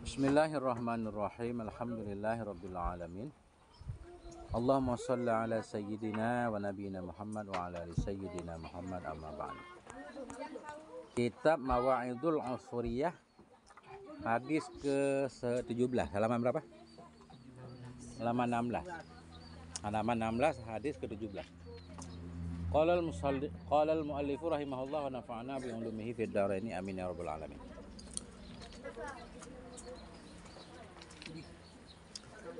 Bismillahirrahmanirrahim. Alhamdulillahirrabbilalamin. Allahumma salli ala sayyidina wa nabiyina Muhammad wa ala ali sayyidina Muhammad amma ba'd. Kitab Mawa'idul Usfuriyah, hadis ke-17. Halaman berapa? Halaman 16. Halaman 16, hadis ke-17. Qala al-muallifu rahimahullah wa nafa'ana bi ulumihi fid dharaini amin ya rabbal alamin.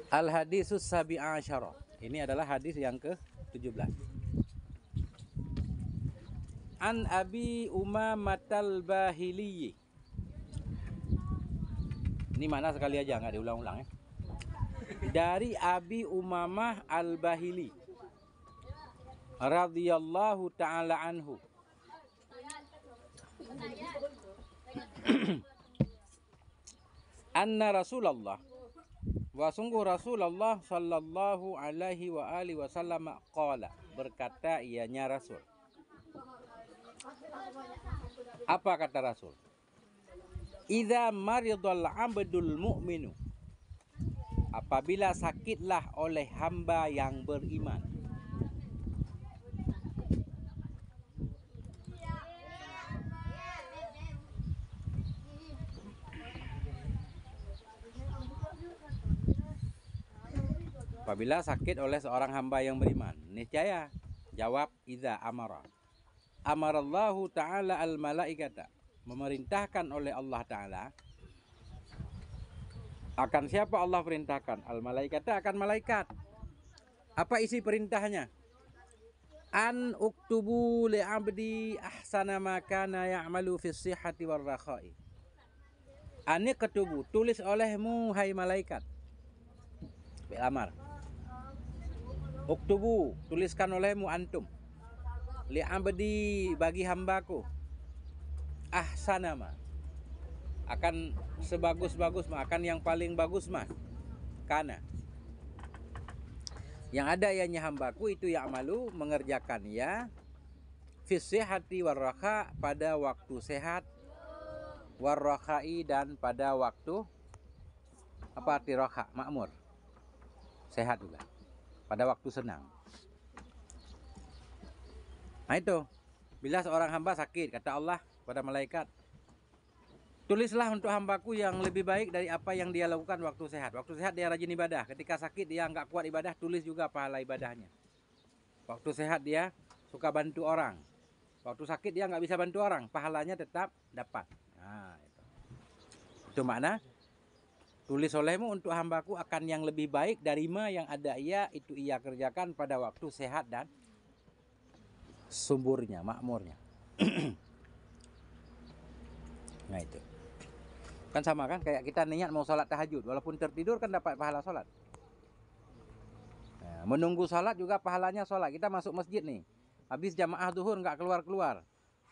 Al-hadisus sabi'a asyara. Ini adalah hadis yang ke-17. An Abi Umamatal Bahili. Ini mana sekali aja, nggak diulang-ulang ya. Dari Abi Umamah Al-Bahili radhiyallahu ta'ala anhu. Anna Rasulullah, wa sungguh Rasulullah sallallahu alaihi wa alihi wasallam qala, berkata ianya Rasul. Apa kata Rasul? Idza maridul abdul mu'minu, apabila sakitlah oleh hamba yang beriman. Apabila sakit oleh seorang hamba yang beriman, niscaya jawab idza amara. Amarallahu ta'ala al-malaikata, memerintahkan oleh Allah Ta'ala. Akan siapa Allah perintahkan? Al-malaikata, akan malaikat. Apa isi perintahnya? An uktubu li'abdi ahsana ma kana ya'malu fis sihhati war rakha'i. An iktubu, tulis olehmu hai malaikat. Amar. Uktubu, tuliskan olehmu antum. Li'abdi, bagi hambaku. Ahsanama, akan sebagus-bagus mah, akan yang paling bagus mah. Karena yang ada ianya hambaku itu ya'malu, mengerjakan ya fis sihhati war rakha, pada waktu sehat, war rakha'i, dan pada waktu apa arti rakha? Makmur, sehat juga, pada waktu senang. Nah itu, bila seorang hamba sakit, kata Allah pada malaikat, tulislah untuk hambaku yang lebih baik dari apa yang dia lakukan waktu sehat. Waktu sehat dia rajin ibadah, ketika sakit dia nggak kuat ibadah, tulis juga pahala ibadahnya. Waktu sehat dia suka bantu orang, waktu sakit dia nggak bisa bantu orang, pahalanya tetap dapat. Nah itu makna tulis olehmu untuk hambaku akan yang lebih baik dari ma yang ada ia, itu ia kerjakan pada waktu sehat dan sumburnya, makmurnya. Nah itu kan sama kan, kayak kita niat mau sholat tahajud, walaupun tertidur kan dapat pahala sholat. Nah, menunggu sholat juga pahalanya sholat. Kita masuk masjid nih, habis jamaah duhur nggak keluar-keluar,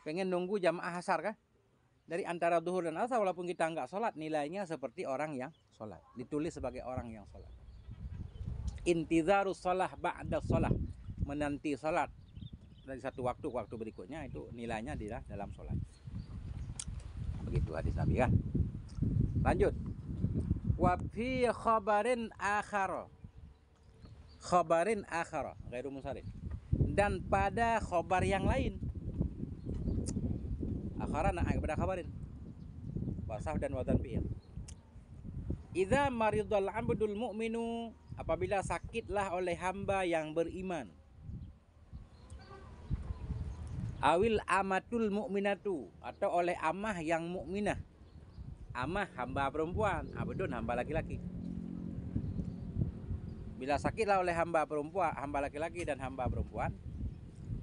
pengen nunggu jamaah asar kan, dari antara duhur dan asar, walaupun kita nggak sholat, nilainya seperti orang yang sholat, ditulis sebagai orang yang sholat. Intizarus sholah ba'da sholah, menanti sholat dari satu waktu ke waktu berikutnya, itu nilainya di dalam sholat. Begitu hadis Nabi kan. Lanjut. Wa fi khabarin akhara. Khabarin akhara ghairu musarif. Dan pada khabar yang lain. Akhara naik pada khabarin. Wasaf dan wadzan fi'il. Idza maridul abdul mu'minu, apabila sakitlah oleh hamba yang beriman. Awil amatul mu'minatu, atau oleh amah yang mukminah. Amah hamba perempuan, abdun hamba laki-laki. Bila sakitlah oleh hamba perempuan, hamba laki-laki dan hamba perempuan,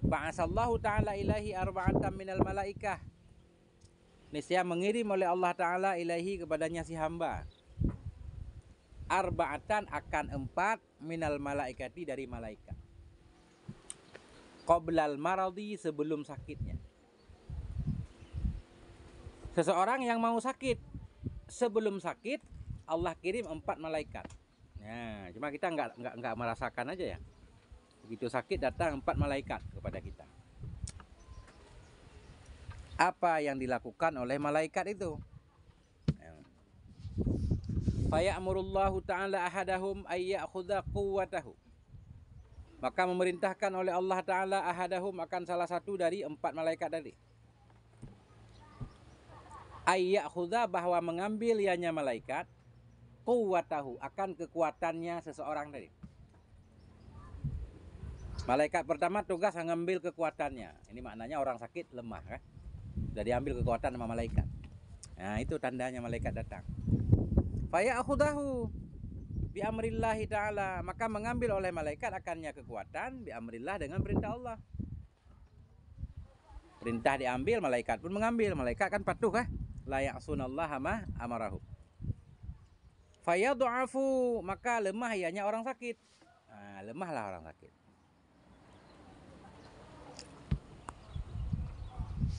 ba'asallahu ta'ala ilahi arba'atan minal malaikah, niscaya mengirim oleh Allah Ta'ala ilahi kepadanya si hamba, arba'atan, akan 4, minal malaikati, dari malaikat. Qoblal maradi, sebelum sakitnya. Seseorang yang mau sakit, sebelum sakit Allah kirim 4 malaikat. Nah, cuma kita nggak merasakan aja ya. Begitu sakit datang 4 malaikat kepada kita. Apa yang dilakukan oleh malaikat itu? Faya'murullahu ta'ala ahadahum ayya'khudha quwwatahu. Maka memerintahkan oleh Allah Ta'ala ahadahum akan salah satu dari 4 malaikat tadi. Ayya'khudha, bahwa mengambil ianya malaikat, quwwatahu, akan kekuatannya seseorang tadi. Malaikat pertama tugas mengambil kekuatannya. Ini maknanya orang sakit lemah kan? Sudah diambil kekuatan sama malaikat. Nah, itu tandanya malaikat datang. Faya'khudahu bi amrillahi ta'ala, maka mengambil oleh malaikat akannya kekuatan bi amrillah, dengan perintah Allah. Perintah diambil, malaikat pun mengambil. Malaikat kan patuh kah? La ya'sunallaha ma amarahu. Fayadu'afu, maka lemah ianya orang sakit. Nah, lemahlah orang sakit.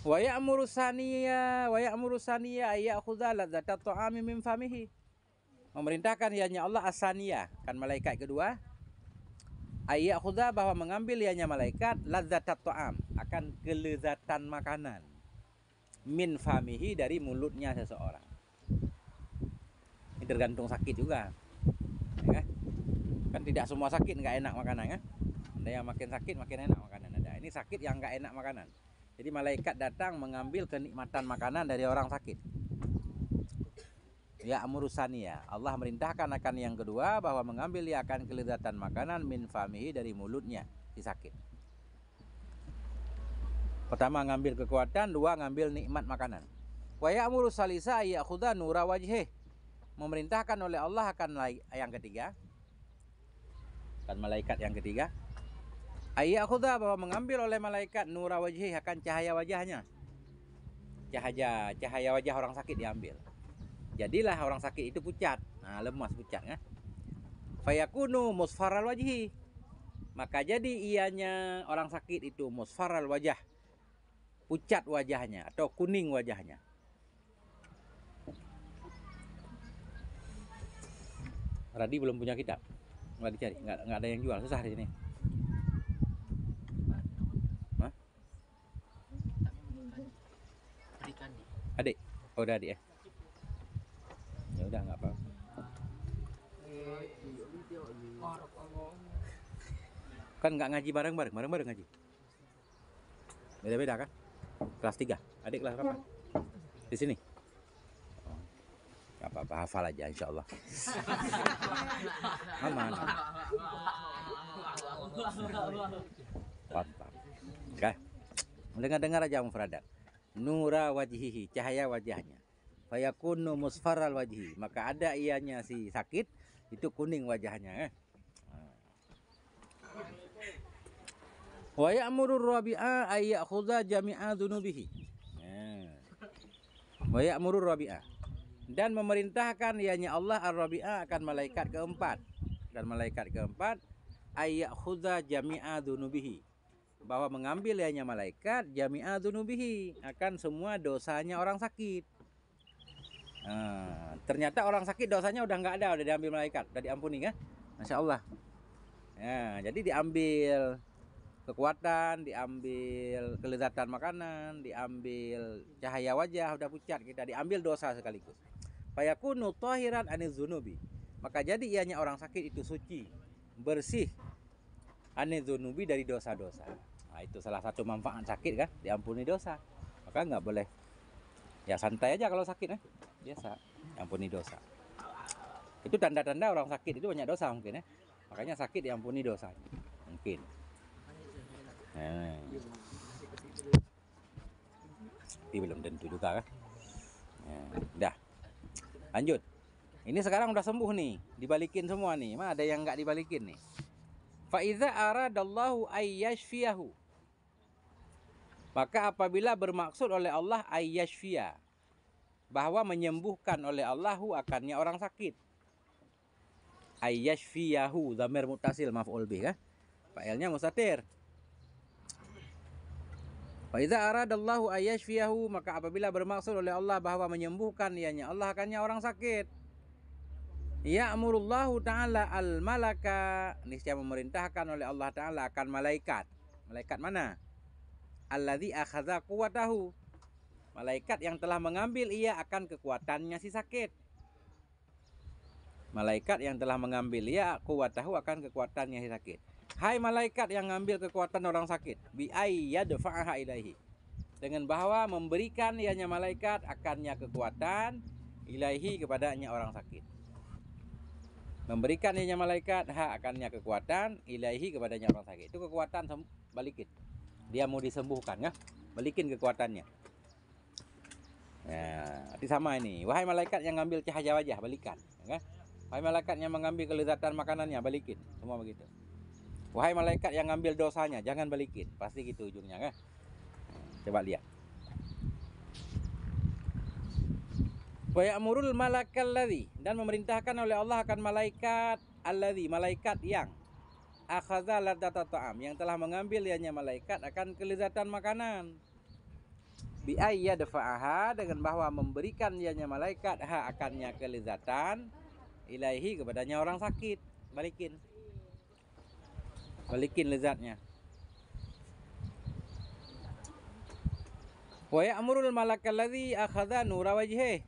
Wa ya'muru saniya ayya'khudha ladzata ta'ami min famihi. Memerintahkan ianya Allah as-saniyah, kan malaikat kedua, ayya'khudha, bahwa mengambil ianya malaikat ladzata ta'am, akan kelezatan makanan, min famihi, dari mulutnya seseorang. Ini tergantung sakit juga. Ya, kan tidak semua sakit nggak enak makanan kan? Ada yang makin sakit makin enak makanan, ada. Ini sakit yang nggak enak makanan. Jadi malaikat datang mengambil kenikmatan makanan dari orang sakit. Ya amurusani, ya Allah merintahkan akan yang kedua, bahwa mengambil dia akan kelezatan makanan min famihi, dari mulutnya si sakit. Pertama ngambil kekuatan, dua ngambil nikmat makanan. Wa ya'muru salisa ayya'khudha nura wajhih. Memerintahkan oleh Allah akan yang ketiga, kan malaikat yang ketiga, ayya'khudha, bahwa mengambil oleh malaikat nura wajhih, akan cahaya wajahnya. Cahaya wajah orang sakit diambil. Jadilah orang sakit itu pucat. Nah, lemas pucat kan. Fayakunu musfaral wajhi. Maka jadi ianya orang sakit itu musfaral wajah, pucat wajahnya atau kuning wajahnya. Radi belum punya kitab. Nggak dicari, nggak ada yang jual, susah di sini. Hah? Adik, oh udah adik ya. Ya udah nggak apa-apa. Kan nggak ngaji bareng-bareng ngaji. Beda-beda kan? Kelas 3. Adik kelas berapa? Di sini. Oh, nggak apa-apa, hafal aja insyaallah. Aman. Mantap. Oke. Dengar aja mufradat. Nura wajhihi, cahaya wajahnya. Fayakunu musfaral wajhi, maka ada ianya si sakit itu kuning wajahnya. Wa ya'muru rabi'a ayya'khudha jami'a dzunubihi. Wa ya'muru rabi'a, dan memerintahkan ianya Allah ar-rabi'a, akan malaikat keempat. Dan malaikat keempat ayya'khudha jami'a dzunubihi, bahwa mengambil ianya malaikat jami'a dzunubihi, akan semua dosanya orang sakit. Nah, ternyata orang sakit dosanya udah nggak ada, udah diambil malaikat, udah diampuni kan? Masya Allah. Ya, jadi diambil kekuatan, diambil kelezatan makanan, diambil cahaya wajah, udah pucat kita, diambil dosa sekaligus. Fayakunu tahiran aniz dzunubi, maka jadi ianya orang sakit itu suci, bersih, aniz dzunubi, dari dosa-dosa. Nah, itu salah satu manfaat sakit kan, diampuni dosa. Maka nggak boleh ya santai aja kalau sakit biasa, ampuni dosa. Itu tanda-tanda orang sakit itu banyak dosa mungkin ya. Makanya sakit diampuni dosa mungkin. Tapi belum tentu juga kan. Dah. Lanjut. Ini sekarang udah sembuh nih, dibalikin semua nih. Mah ada yang nggak dibalikin nih. Fa iza aradallahu ayyashfiyahu, maka apabila bermaksud oleh Allah ayyashfiya, bahwa menyembuhkan oleh Allahu akannya orang sakit. Ayyashfiyahu dhamir muttasil maf'ul bih kan? Fa'ilnya mustatir. Fa idza aradallahu ayyashfiyahu, maka apabila bermaksud oleh Allah bahwa menyembuhkan ianya Allah akannya orang sakit. Ya'murullahu ta'ala al-malaka, niscaya memerintahkan oleh Allah Ta'ala akan malaikat. Malaikat mana? Alladzi akhadha quwwatahu, malaikat yang telah mengambil ia akan kekuatannya si sakit. Malaikat yang telah mengambil ya quwwatahu akan kekuatannya si sakit. Hai malaikat yang ngambil kekuatan orang sakit, bi ayyadfa'aha ilaihi. Dengan bahwa memberikan ianya malaikat akannya kekuatan ilaihi kepadanya orang sakit. Memberikan ianya malaikat akannya kekuatan ilaihi kepadanya orang sakit. Itu kekuatan balikin. Dia mau disembuhkan ya, balikin kekuatannya. Nah, itu sama ini. Wahai malaikat yang ngambil cahaya wajah, balikan, ya. Wahai malaikat yang mengambil kelezatan makanannya, balikin. Semua begitu. Wahai malaikat yang ngambil dosanya, jangan balikin. Pasti gitu ujungnya, kan? Coba lihat. Wa ya'murul malakal ladzi, dan memerintahkan oleh Allah akan malaikat alladzi, malaikat yang akhadha ladzata ta'am, yang telah mengambil ianya malaikat akan kelezatan makanan. Bi ayyadfa'aha, dengan bahwa memberikan ianya malaikat akannya kelezatan ilaihi kepadanya orang sakit, balikin lezatnya. Wa ya'murul malakal ladzi akhadha nura wajhihi,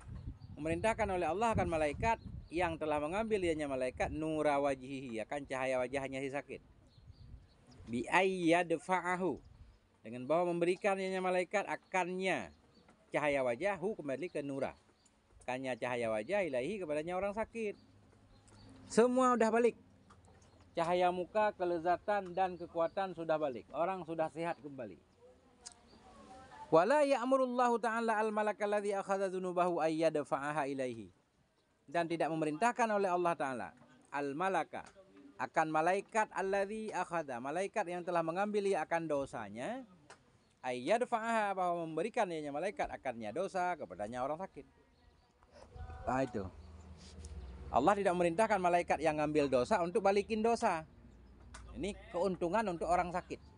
memerintahkan oleh Allah akan malaikat yang telah mengambil ianya malaikat nura wajhihi, akan cahaya wajahnya si sakit. Bi ayyadfa'ahu, dengan bahwa memberikan ianya malaikat akannya cahaya wajahhu, kembali ke nura, akannya cahaya wajah ilaihi kepadanya orang sakit. Semua udah balik. Cahaya muka, kelezatan dan kekuatan sudah balik. Orang sudah sehat kembali. Wala ya'murullahu ta'ala al-malakal ladzi akhadha dzunubahu ayyadfa'aha ilaihi, dan tidak memerintahkan oleh Allah Ta'ala al-malaka akan malaikat alladzi akhadha, malaikat yang telah mengambil ia akan dosanya, ayyadfa'aha, bahwa memberikan ianya malaikat akannya dosa kepadanya orang sakit. Nah itu, Allah tidak memerintahkan malaikat yang ngambil dosa untuk balikin dosa. Ini keuntungan untuk orang sakit.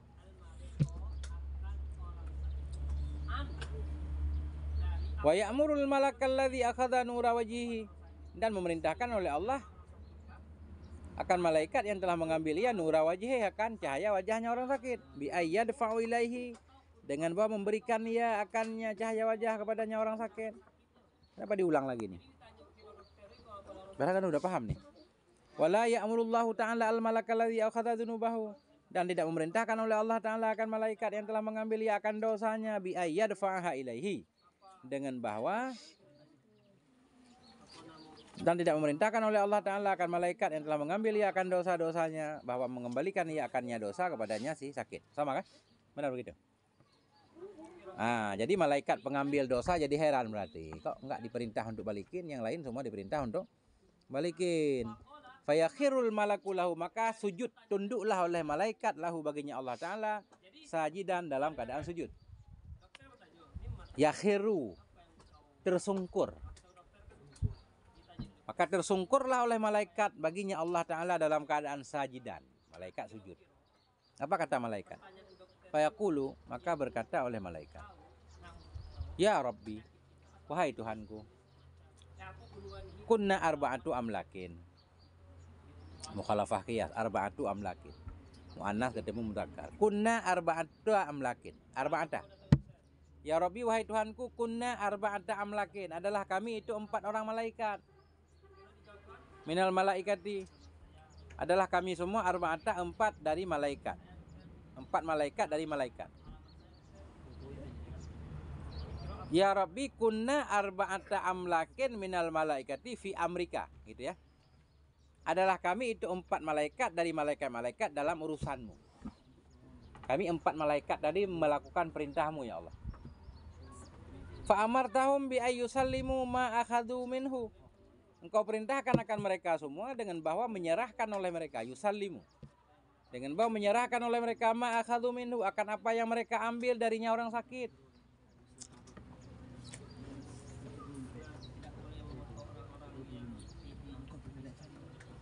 Wa ya'murul malakal ladzi akhadha nura wajhihi, dan memerintahkan oleh Allah akan malaikat yang telah mengambil ia nura wajhihi, akan cahaya wajahnya orang sakit. Bi ayyadfa'u ilaihi, dengan bahwa memberikan ia akannya cahaya wajah kepadanya orang sakit. Kenapa diulang lagi nih? Padahal kan udah paham nih. Wala ya'murullahu ta'ala al-malakal ladzi akhadha dzunubahu, dan tidak memerintahkan oleh Allah Ta'ala akan malaikat yang telah mengambil ia akan dosanya, bi ayyadfa'aha ilaihi, dengan bahwa, dan tidak memerintahkan oleh Allah Ta'ala akan malaikat yang telah mengambil ia akan dosa-dosanya, bahwa mengembalikan ia akannya dosa kepadanya si sakit. Sama kan? Benar begitu? Jadi malaikat pengambil dosa jadi heran, berarti kok enggak diperintah untuk balikin, yang lain semua diperintah untuk balikin. Fayakhirul malaku lahu, maka sujud, tunduklah oleh malaikat lahu baginya Allah Ta'ala, sajidan, dalam keadaan sujud. Yakhiru, tersungkur. Maka tersungkurlah oleh malaikat baginya Allah Ta'ala dalam keadaan sajidan. Malaikat sujud. Apa kata malaikat? Fayaqulu, maka berkata oleh malaikat, ya Rabbi, wahai Tuhanku, kunna arba'atu amlakin. Mukhalafah qiyas, arba'atu amlakin. Muannas ketemu mudzakkar. Kunna arba'atu amlakin. Arba'ata. Ya Rabbi, wahai Tuhanku, kunna arba'ata amlakin, adalah kami itu 4 orang malaikat. Minal malaikati, adalah kami semua arba'ata, 4 dari malaikat. 4 malaikat dari malaikat. Ya Rabbi, kunna arba'ata amlakin minal malaikati fi amrika, gitu ya. Adalah kami itu 4 malaikat dari malaikat-malaikat dalam urusanmu. Kami 4 malaikat tadi melakukan perintahmu ya Allah. Fa amartahum bi ayyusallimu ma akhadhu minhu. Engkau perintahkan akan mereka semua dengan bahwa menyerahkan oleh mereka, yusallimu, dengan bahwa menyerahkan oleh mereka ma akhadhu minhu, akan apa yang mereka ambil darinya orang sakit.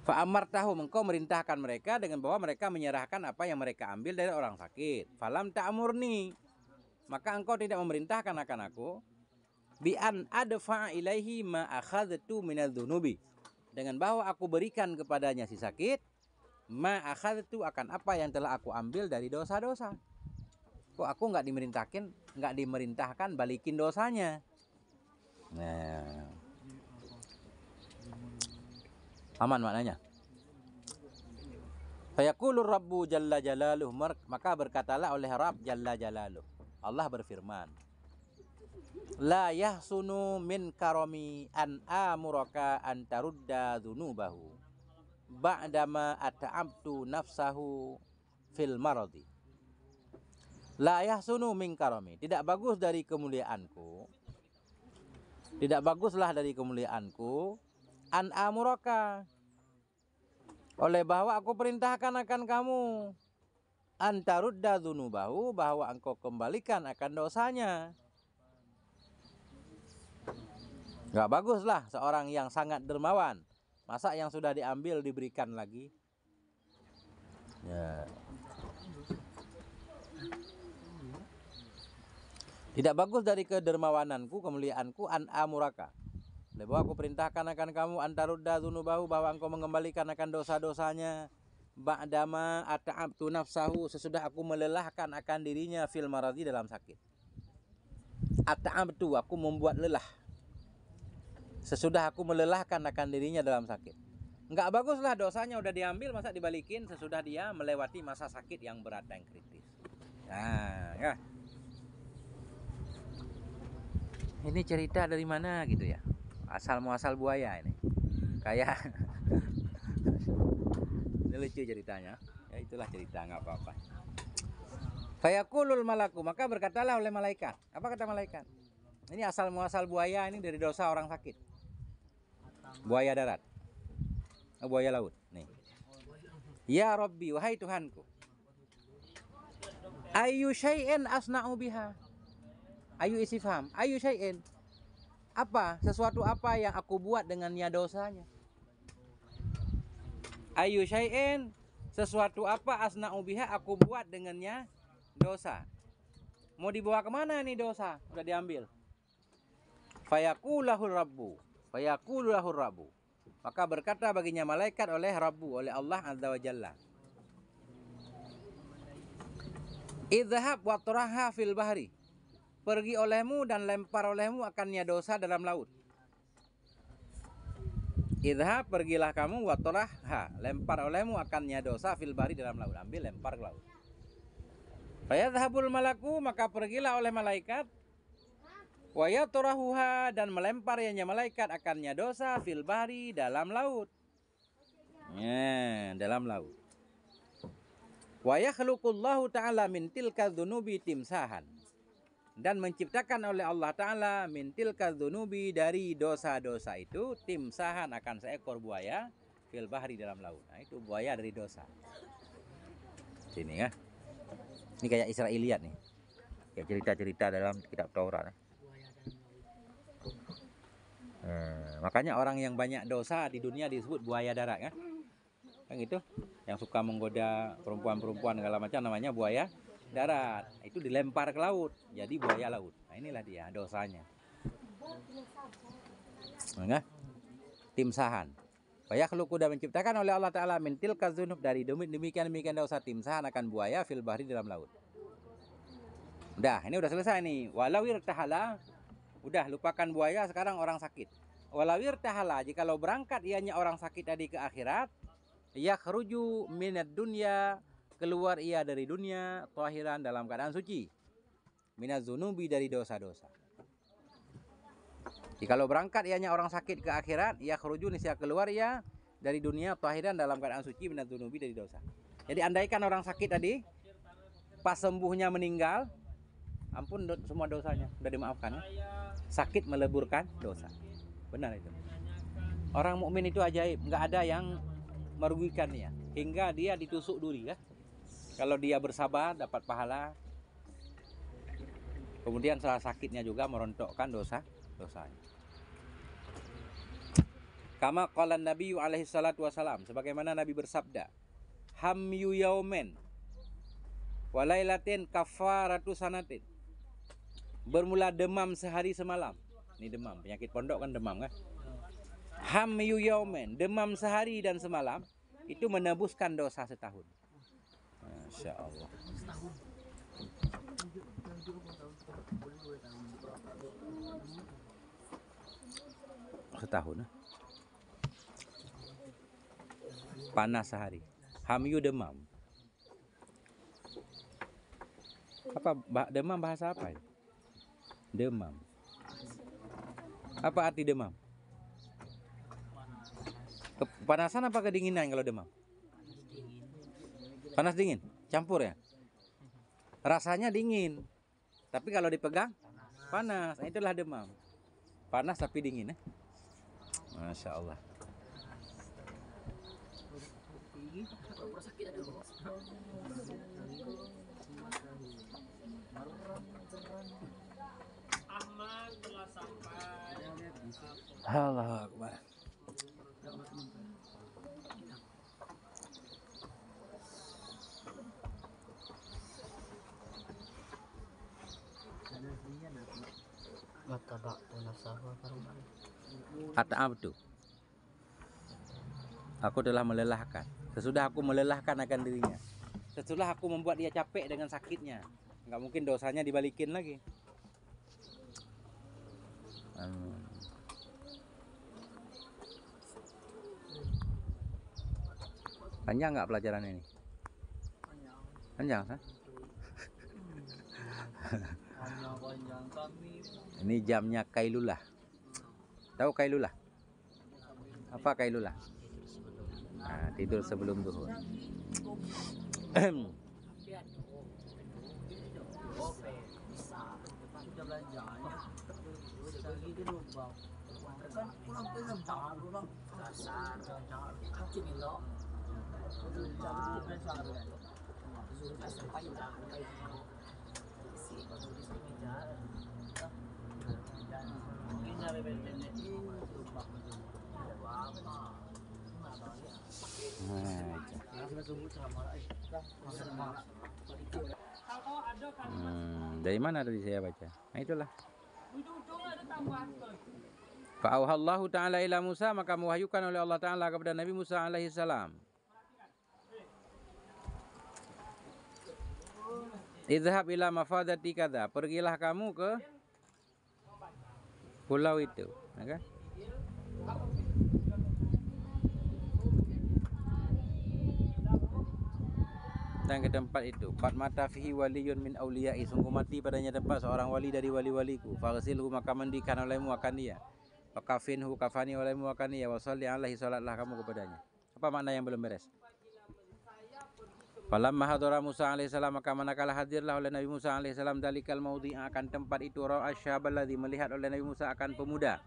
Fa amartahum, engkau merintahkan mereka dengan bahwa mereka menyerahkan apa yang mereka ambil dari orang sakit. Falam ta'murni, maka engkau tidak memerintahkan akan aku bi an adfa ilaihi ma akhadtu minadz-dzunubi, dengan bahwa aku berikan kepadanya si sakit ma akhadtu, akan apa yang telah aku ambil dari dosa-dosa. Kok aku enggak dimerintahkan balikin dosanya. Nah, Aman maknanya. Fayaqulur Rabbu jalla jalaluh, maka berkatalah oleh Rabb jalla jalaluh. Allah berfirman, la yahsunu min karami an amuraka an tarudda dzunubahu ba'dama at'abtu nafsahu fil maradi. La yahsunu min karami, tidak bagus dari kemuliaanku, tidak baguslah dari kemuliaanku, an amuraka, oleh bahwa aku perintahkan akan kamu, antarudda dzunubahu, bahwa engkau kembalikan akan dosanya. Gak baguslah seorang yang sangat dermawan, masa yang sudah diambil diberikan lagi. Ya. Tidak bagus dari kedermawananku, kemuliaanku, an amuraka, bahwa aku perintahkan akan kamu, antarudda dzunubahu, bahwa engkau mengembalikan akan dosa-dosanya, ba'dama ata'abtu nafsahu, sesudah aku melelahkan akan dirinya, fil maradi, dalam sakit. Ata'abtu, aku membuat lelah, sesudah aku melelahkan akan dirinya dalam sakit. Enggak baguslah, dosanya udah diambil, masa dibalikin sesudah dia melewati masa sakit yang berat dan kritis. Nah, ya. Ini cerita dari mana gitu ya? Asal muasal buaya ini. Kayak ini lucu ceritanya. Ya itulah cerita, nggak apa-apa. Fayaqulul malaku, maka berkatalah oleh malaikat. Apa kata malaikat? Ini asal muasal buaya ini dari dosa orang sakit. Buaya darat. Buaya laut. Nih. Ya Rabbi, wahai Tuhanku. Ayu syai'in asna'u biha. Ayu istifham. Ayu syai'in. Apa? Sesuatu apa yang aku buat dengannya dosanya? Ayu syai'in, sesuatu apa asna'u biha, aku buat dengannya dosa. Mau dibawa kemana nih dosa? Udah diambil. Fayaqulahur Rabbu. Fayaqulahur Rabbu. Maka berkata baginya malaikat oleh Rabbu, oleh Allah Azza wa Jalla. Idhab wa turaha fil bahri. Pergi olehmu dan lempar olehmu akannya dosa dalam laut. Idhab, pergilah kamu, wa turaha, lempar olehmu akannya dosa, fil bahri, dalam laut. Ambil, lempar ke laut. Fayadhabul malaku, maka pergilah oleh malaikat, wa yaturahuha, dan melempar ianya malaikat akannya dosa, fil bahri, dalam laut. Ya, dalam laut. Wa yakhluqullahu ta'ala min tilka dzunubi timsahan, dan menciptakan oleh Allah Ta'ala min tilka dzunubi, dari dosa-dosa itu, timsahan, akan seekor buaya, fil bahri, dalam laut. Nah itu buaya dari dosa. Sini ya. Ini kayak Israiliyat nih. Kayak cerita-cerita dalam kitab Taurat. Makanya orang yang banyak dosa di dunia disebut buaya darat kan? Kan gitu. Yang suka menggoda perempuan-perempuan segala macam namanya buaya darat. Itu dilempar ke laut, jadi buaya laut. Nah inilah dia dosanya. Nah, timsahan. Fayakhluqu, dan menciptakan oleh Allah Ta'ala min tilka dzunub, dari demikian dosa, timsahan, akan buaya, fil bahri, dalam laut. Udah, ini udah selesai nih. Walau irtahala, udah lupakan buaya, sekarang orang sakit. Walau irtahala, jikalau berangkat ianya orang sakit tadi ke akhirat, yakhruju minad dunya, keluar ia dari dunia, tahiran, dalam keadaan suci, minaz dzunubi, dari dosa-dosa. Jikalau berangkat ianya orang sakit ke akhirat, yakhruju, niscaya keluar ia dari dunia, tahiran, dalam keadaan suci, minaz dzunubi, dari dosa. Jadi andaikan orang sakit tadi pas sembuhnya meninggal, ampun semua dosanya sudah dimaafkan. Sakit meleburkan dosa. Benar itu. Orang mukmin itu ajaib, nggak ada yang merugikannya hingga dia ditusuk duri ya. Kalau dia bersabar dapat pahala. Kemudian setelah sakitnya juga merontokkan dosanya. Kama qala Nabi alaihi salatu wasalam, sebagaimana Nabi bersabda, hamyu yaumen walailatin kafaratu sanatin. Bermula demam sehari semalam. Ini demam, penyakit pondok kan demam kan? Hamyu yaumen, demam sehari dan semalam, itu menebuskan dosa setahun. Masya Allah. Setahun. panas sehari. Hamyu demam. Apa demam bahasa apa ya? Demam. Apa arti demam? Kepanasan apa kedinginan kalau demam? Panas dingin, campur ya. Rasanya dingin, tapi kalau dipegang panas. Nah, itulah demam. Panas tapi dingin ya. Masya Allah. Allahu Akbar. Kata apa tuh? Aku telah melelahkan. Sesudah aku melelahkan akan dirinya. Sesudah aku membuat dia capek dengan sakitnya. Nggak mungkin dosanya dibalikin lagi. Panjang nggak pelajaran ini? Panjang, kan? Ini jamnya Kailulah. Tahu Kailulah? Apa Kailulah? Nah, tidur sebelum zuhur. Dari mana tadi saya baca? Nah itulah. Fa'auhallahu ta'ala ila Musa, maka mewahyukan oleh Allah Ta'ala kepada Nabi Musa alaihi salam. Idhab ila mafadati kada, pergilah kamu ke pulau itu, okay? Dan ke tempat itu, qad mata fihi waliyun min auliyai, sungguh mati padanya tempat seorang wali dari wali-waliku. Faghsilhu, maka mandikan olehmu akan dia. Wakafinhu, kafani olehmu akan dia. Wa sholli alaihi, salatlah kamu kepadanya. Apa makna yang belum beres? Falamma hadara Musa alaihi salam, maka manakala hadirlah oleh Nabi Musa alaihi salam dalikal maudhi'a, akan tempat itu, ra'a syabal ladzi, melihat oleh Nabi Musa akan pemuda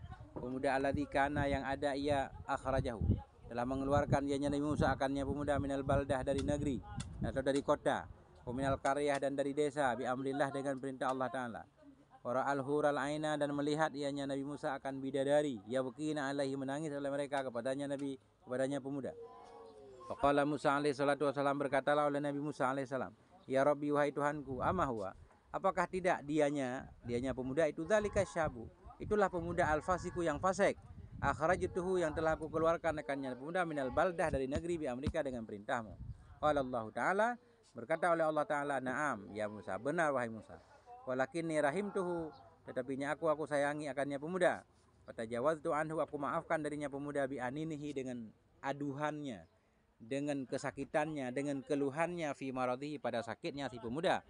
alladzi kana, yang ada ia, akhrajahu, telah mengeluarkan ianya Nabi Musa akannya pemuda, minal baldah, dari negeri atau dari kota, wa minal qaryah, dan dari desa, bi amrillah, dengan perintah Allah Ta'ala. Wa ra'al hural aina, dan melihat ianya Nabi Musa akan bidadari, yabqina alaihi, menangis oleh mereka kepadanya pemuda. Faqala Musa alaihi salatu wasalam, berkatalah oleh Nabi Musa alaihi salam, ya Rabbi, wahai Tuhanku, ama huwa, apakah tidak dianya pemuda itu, dzalika syabu, itulah pemuda al-fasiku, yang fasik, akhrajtuhu, yang telah aku keluarkan akannya pemuda, minal baldah, dari negeri, bi amrika, dengan perintahmu. Qala Allah Ta'ala, berkata oleh Allah Ta'ala, na'am ya Musa, benar wahai Musa, walakinni rahimtuhu, tetapinya aku sayangi akannya pemuda. Fatajawaztu anhu, aku maafkan darinya pemuda, bi aninihi, dengan aduhannya, dengan kesakitannya, dengan keluhannya, fi maradhihi, pada sakitnya si pemuda,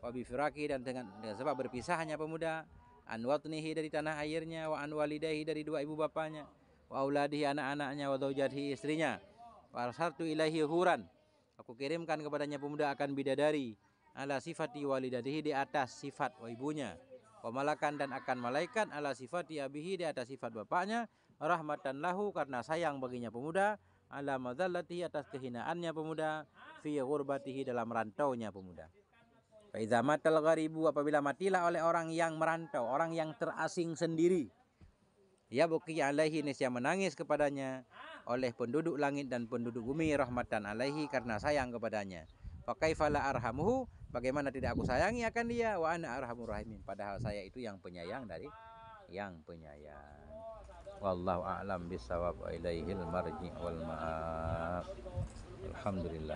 wa bi firaqi, dan dengan sebab berpisahnya pemuda, an watnihi, dari tanah airnya, wa an walidayhi, dari dua ibu bapanya, wa auladihi, anak-anaknya, wa zaujatihi, istrinya, wa arsaltu ilaihi huran, aku kirimkan kepadanya pemuda akan bidadari, ala sifati walidatihi, di atas sifat ibunya, wa malakan, dan akan malaikat, ala sifati abihi, di atas sifat bapaknya, rahmatan lahu, karena sayang baginya pemuda, ala madzallatihi, atas kehinaannya pemuda, fi ghurbatihi, dalam rantaunya pemuda. Fa idza matal gharibu, apabila matilah oleh orang yang merantau, orang yang terasing sendiri, ya buki alaihi, niscaya menangis kepadanya oleh penduduk langit dan penduduk bumi, rahmatan alaihi, karena sayang kepadanya. Fa kaifa la arhamuhu, bagaimana tidak aku sayangi akan dia, wa ana arhamur rahimin, padahal saya itu yang penyayang dari yang penyayang. Wallahu a'lam bishawab, ilaihil marji wal ma'ab. Alhamdulillah.